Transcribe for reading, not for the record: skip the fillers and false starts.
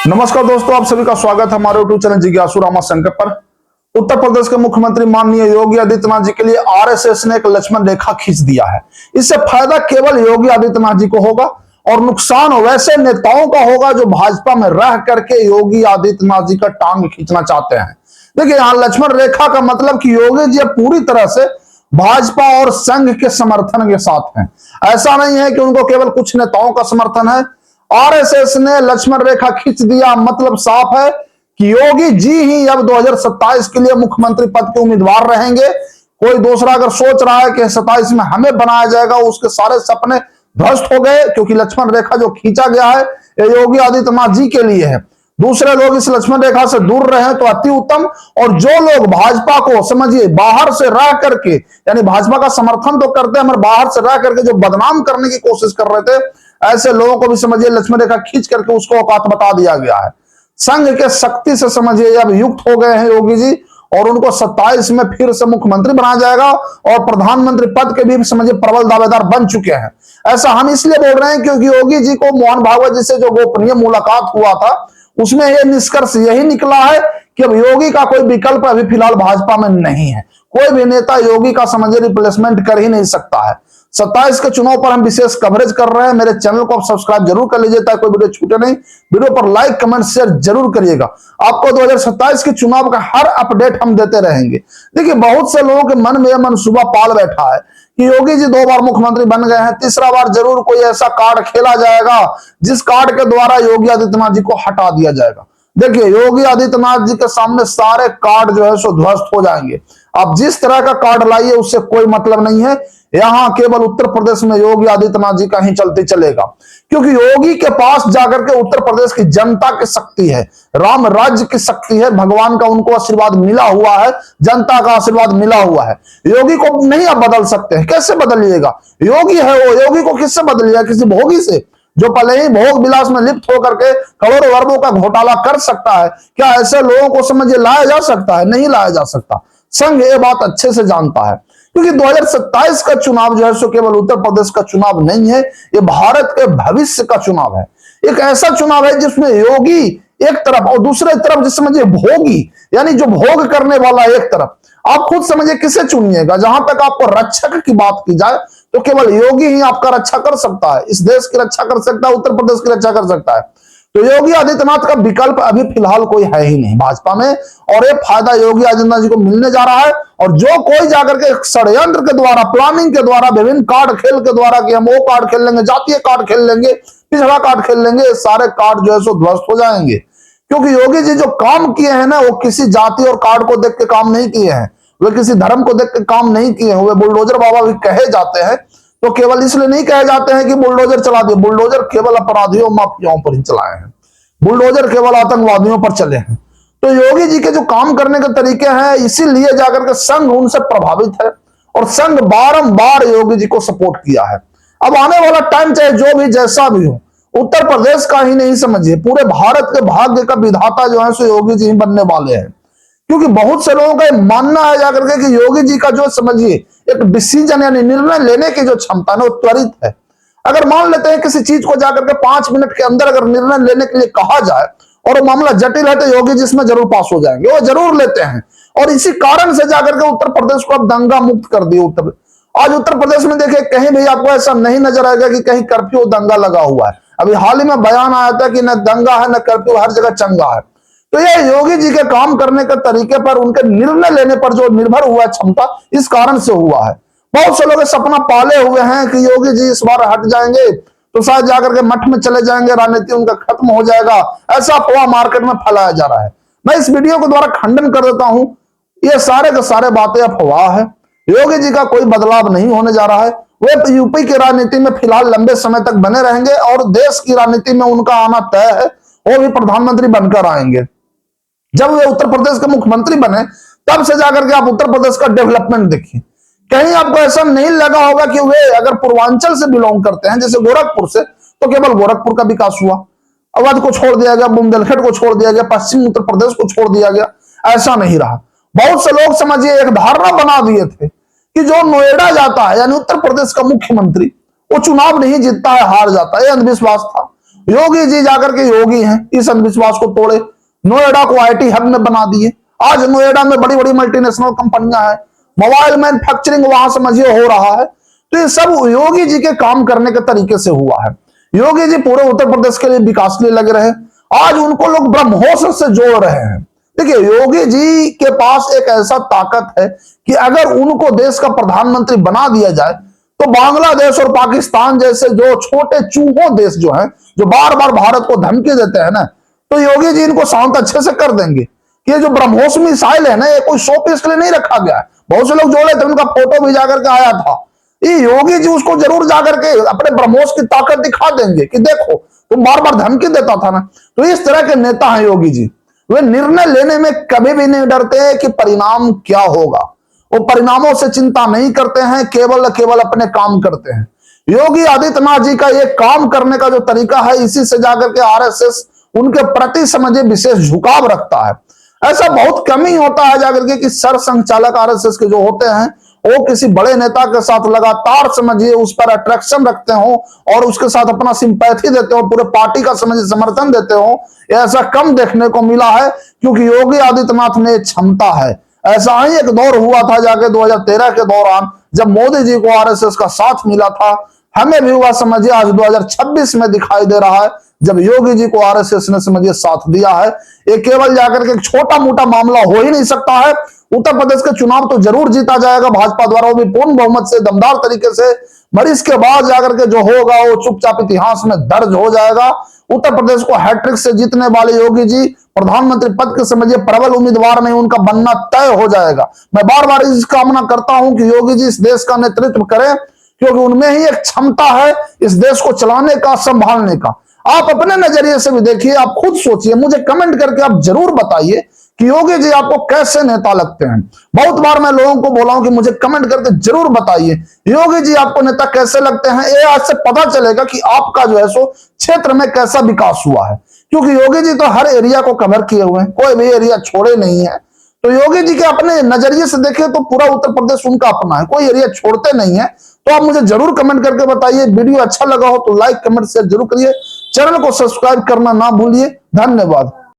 नमस्कार दोस्तों, आप सभी का स्वागत है हमारे यूट्यूब चैनल जिज्ञासु रामा शंकर पर। उत्तर प्रदेश के मुख्यमंत्री माननीय योगी आदित्यनाथ जी के लिए आरएसएस ने एक लक्ष्मण रेखा खींच दिया है। इससे फायदा केवल योगी आदित्यनाथ जी को होगा और नुकसान वैसे नेताओं का होगा जो भाजपा में रह करके योगी आदित्यनाथ जी का टांग खींचना चाहते हैं। देखिए, यहाँ लक्ष्मण रेखा का मतलब कि योगी जी पूरी तरह से भाजपा और संघ के समर्थन के साथ हैं। ऐसा नहीं है कि उनको केवल कुछ नेताओं का समर्थन है। आरएसएस ने लक्ष्मण रेखा खींच दिया, मतलब साफ है कि योगी जी ही अब 2027 के लिए मुख्यमंत्री पद के उम्मीदवार रहेंगे। कोई दूसरा अगर सोच रहा है कि 27 में हमें बनाया जाएगा, उसके सारे सपने ध्वस्त हो गए, क्योंकि लक्ष्मण रेखा जो खींचा गया है ये योगी आदित्यनाथ जी के लिए है। दूसरे लोग इस लक्ष्मण रेखा से दूर रहे तो अति उत्तम। और जो लोग भाजपा को समझिए बाहर से रह करके, यानी भाजपा का समर्थन तो करते हैं मगर बाहर से रह करके जो बदनाम करने की कोशिश कर रहे थे, ऐसे लोगों को भी समझिए लक्ष्मण रेखा खींच करके उसको औकात बता दिया गया है। संघ के शक्ति से समझिए अब युक्त हो गए हैं योगी जी और उनको 27 में फिर से मुख्यमंत्री बनाया जाएगा और प्रधानमंत्री पद के भी समझिए प्रबल दावेदार बन चुके हैं। ऐसा हम इसलिए बोल रहे हैं क्योंकि योगी जी को मोहन भागवत जी से जो गोपनीय मुलाकात हुआ था उसमें यह निष्कर्ष यही निकला है कि अब योगी का कोई विकल्प अभी फिलहाल भाजपा में नहीं है। कोई भी नेता योगी का समझिए रिप्लेसमेंट कर ही नहीं सकता है। 27 के चुनाव पर हम विशेष कवरेज कर रहे हैं। मेरे चैनल को आप सब्सक्राइब जरूर कर लीजिए ताकि कोई वीडियो छूटे नहीं। वीडियो पर लाइक कमेंट शेयर जरूर करिएगा। आपको 2027 के चुनाव का हर अपडेट हम देते रहेंगे। देखिए, बहुत से लोगों के मन में यह मनसूबा पाल बैठा है कि योगी जी 2 बार मुख्यमंत्री बन गए हैं, तीसरा बार जरूर कोई ऐसा कार्ड खेला जाएगा जिस कार्ड के द्वारा योगी आदित्यनाथ जी को हटा दिया जाएगा। देखिए, योगी आदित्यनाथ जी के सामने सारे कार्ड जो है सो ध्वस्त हो जाएंगे। आप जिस तरह का कार्ड लाइए उससे कोई मतलब नहीं है। यहां केवल उत्तर प्रदेश में योगी आदित्यनाथ जी का ही चलते चलेगा, क्योंकि योगी के पास जाकर के उत्तर प्रदेश की जनता की शक्ति है, राम राज्य की शक्ति है, भगवान का उनको आशीर्वाद मिला हुआ है, जनता का आशीर्वाद मिला हुआ है। योगी को नहीं आप बदल सकते हैं। कैसे बदलिएगा? योगी है वो, योगी को किससे बदलिएगा? किसी भोगी से जो पहले ही भोग विलास में लिप्त होकर के करोड़ों अरबों का घोटाला कर सकता है। क्या ऐसे लोगों को समझिए लाया जा सकता है? नहीं लाया जा सकता। संघ ये बात अच्छे से जानता है, क्योंकि 2027 का चुनाव जो है सो केवल उत्तर प्रदेश का चुनाव नहीं है, ये भारत के भविष्य का चुनाव है। एक ऐसा चुनाव है जिसमें योगी एक तरफ और दूसरे तरफ जिस समझिए भोगी, यानी जो भोग करने वाला एक तरफ। आप खुद समझिए किसे चुनिएगा। जहां तक आपको रक्षक की बात की जाए तो केवल योगी ही आपका रक्षा कर सकता है, इस देश की रक्षा कर सकता है, उत्तर प्रदेश की रक्षा कर सकता है। तो योगी आदित्यनाथ का विकल्प अभी फिलहाल कोई है ही नहीं भाजपा में, और ये फायदा योगी आदित्यनाथ जी को मिलने जा रहा है। और जो कोई जाकर के षड्यंत्र के द्वारा, प्लानिंग के द्वारा, विभिन्न कार्ड खेल के द्वारा कि हम वो कार्ड खेल लेंगे, जातीय कार्ड खेल लेंगे, पिछड़ा कार्ड खेल लेंगे, सारे कार्ड जो है सो ध्वस्त हो जाएंगे। क्योंकि योगी जी जो काम किए हैं ना, वो किसी जाति और कार्ड को देख के काम नहीं किए हैं, वे किसी धर्म को देख के काम नहीं किए हैं। वे बुलडोजर बाबा भी कहे जाते हैं, तो केवल इसलिए नहीं कहे जाते हैं कि बुलडोजर चला दिए। बुलडोजर केवल अपराधियों माफियाओं पर ही चलाए हैं, बुलडोजर केवल आतंकवादियों पर चले हैं। तो योगी जी के जो काम करने के तरीके हैं, इसीलिए जाकर के संघ उनसे प्रभावित है और संघ बारंबार योगी जी को सपोर्ट किया है। अब आने वाला टाइम चाहे जो भी जैसा भी हो, उत्तर प्रदेश का ही नहीं समझिए पूरे भारत के भाग्य का विधाता जो है सो योगी जी ही बनने वाले हैं। क्योंकि बहुत से लोगों का मानना है जाकर के कि योगी जी का जो समझिए एक डिसीजन यानी निर्णय लेने की जो क्षमता है वो त्वरित है। अगर मान लेते हैं किसी चीज को जाकर के 5 मिनट के अंदर अगर निर्णय लेने के लिए कहा जाए और वो मामला जटिल है तो योगी जी इसमें जरूर पास हो जाएंगे, वो जरूर लेते हैं। और इसी कारण से जाकर के उत्तर प्रदेश को अब दंगा मुक्त कर दिया। आज उत्तर प्रदेश में देखिए कहीं भी आपको ऐसा नहीं नजर आएगा कि कहीं कर्फ्यू दंगा लगा हुआ है। अभी हाल ही में बयान आया था कि न दंगा है न कर्फ्यू, हर जगह चंगा है। तो ये योगी जी के काम करने के तरीके पर, उनके निर्णय लेने पर जो निर्भर हुआ क्षमता, इस कारण से हुआ है। बहुत से लोग सपना पाले हुए हैं कि योगी जी इस बार हट जाएंगे तो शायद जाकर के मठ में चले जाएंगे, राजनीति उनका खत्म हो जाएगा। ऐसा अफवाह मार्केट में फैलाया जा रहा है। मैं इस वीडियो के द्वारा खंडन कर देता हूं, ये सारे के सारे बातें अफवाह है। योगी जी का कोई बदलाव नहीं होने जा रहा है। वे यूपी की राजनीति में फिलहाल लंबे समय तक बने रहेंगे और देश की राजनीति में उनका आना तय है। वो भी प्रधानमंत्री बनकर आएंगे। जब वे उत्तर प्रदेश के मुख्यमंत्री बने तब से जाकर के आप उत्तर प्रदेश का डेवलपमेंट देखिए। कहीं आपको ऐसा नहीं लगा होगा कि वे अगर पूर्वांचल से बिलोंग करते हैं, जैसे गोरखपुर से, तो केवल गोरखपुर का विकास हुआ, अवध को छोड़ दिया गया, बुंदेलखंड को छोड़ दिया गया, पश्चिम उत्तर प्रदेश को छोड़ दिया गया। ऐसा नहीं रहा। बहुत से लोग समझिए एक धारणा बना दिए थे कि जो नोएडा जाता है यानी उत्तर प्रदेश का मुख्यमंत्री, वो चुनाव नहीं जीतता है, हार जाता है। अंधविश्वास था। योगी जी जाकर के योगी हैं, इस अंधविश्वास को तोड़े, नोएडा को आईटी हब में बना दिए। आज नोएडा में बड़ी बड़ी मल्टीनेशनल कंपनियां हैं, मोबाइल मैन्युफैक्चरिंग वहां समझिए हो रहा है। तो ये सब योगी जी के काम करने के तरीके से हुआ है। योगी जी पूरे उत्तर प्रदेश के लिए विकास के लिए लगे रहे, आज उनको लोग ब्रह्मोस से जोड़ रहे हैं। देखिए, योगी जी के पास एक ऐसा ताकत है कि अगर उनको देश का प्रधानमंत्री बना दिया जाए तो बांग्लादेश और पाकिस्तान जैसे जो छोटे चूहों देश जो हैं, जो बार बार भारत को धमकी देते हैं ना, तो योगी जी इनको शांत अच्छे से कर देंगे। ये जो ब्रह्मोस मिसाइल है ना, ये कोई शो पीस के लिए नहीं रखा गया है। बहुत से लोग जोड़े थे, उनका फोटो भी जाकर के आया था। ये योगी जी उसको जरूर जाकर के अपने ब्रह्मोस की ताकत दिखा देंगे कि देखो तुम बार बार धमकी देता था ना। तो इस तरह के नेता हैं योगी जी। वे निर्णय लेने में कभी भी नहीं डरते कि परिणाम क्या होगा, वो परिणामों से चिंता नहीं करते हैं, केवल अपने काम करते हैं। योगी आदित्यनाथ जी का ये काम करने का जो तरीका है, इसी से जाकर के आरएसएस उनके प्रति समझे विशेष झुकाव रखता है। ऐसा बहुत कम ही होता है जाकर के कि सर संचालक आरएसएस के जो होते हैं वो किसी बड़े नेता के साथ लगातार समझिए उस पर अट्रैक्शन रखते हो और उसके साथ अपना सिंपैथी देते हो, पूरे पार्टी का समझिए समर्थन देते हो। ऐसा कम देखने को मिला है, क्योंकि योगी आदित्यनाथ में क्षमता है। ऐसा ही एक दौर हुआ था जाके 2013 के दौरान, जब मोदी जी को आरएसएस का साथ मिला था। हमें भी हुआ समझिए आज 2026 में दिखाई दे रहा है, जब योगी जी को आरएसएस ने समझिए साथ दिया है। ये केवल जाकर के एक छोटा मोटा मामला हो ही नहीं सकता है। उत्तर प्रदेश के चुनाव तो जरूर जीता जाएगा भाजपा द्वारा, वो भी पूर्ण बहुमत से, दमदार तरीके से। मगर इसके बाद जाकर के जो होगा वो चुपचाप इतिहास में दर्ज हो जाएगा। उत्तर प्रदेश को हैट्रिक से जीतने वाले योगी जी प्रधानमंत्री पद के समझिए प्रबल उम्मीदवार नहीं, उनका बनना तय हो जाएगा। मैं बार बार इस कामना करता हूं कि योगी जी इस देश का नेतृत्व करें, क्योंकि उनमें ही एक क्षमता है इस देश को चलाने का, संभालने का। आप अपने नजरिए से भी देखिए, आप खुद सोचिए, मुझे कमेंट करके आप जरूर बताइए कि योगी जी आपको कैसे नेता लगते हैं। बहुत बार मैं लोगों को बोला हूं कि मुझे कमेंट करके जरूर बताइए योगी जी आपको नेता कैसे लगते हैं। ये आज से पता चलेगा कि आपका जो है सो क्षेत्र में कैसा विकास हुआ है, क्योंकि योगी जी तो हर एरिया को कवर किए हुए हैं, कोई भी एरिया छोड़े नहीं है। तो योगी जी के अपने नजरिए से देखिए तो पूरा उत्तर प्रदेश उनका अपना है, कोई एरिया छोड़ते नहीं है। तो आप मुझे जरूर कमेंट करके बताइए। वीडियो अच्छा लगा हो तो लाइक कमेंट शेयर जरूर करिए, चैनल को सब्सक्राइब करना ना भूलिए। धन्यवाद।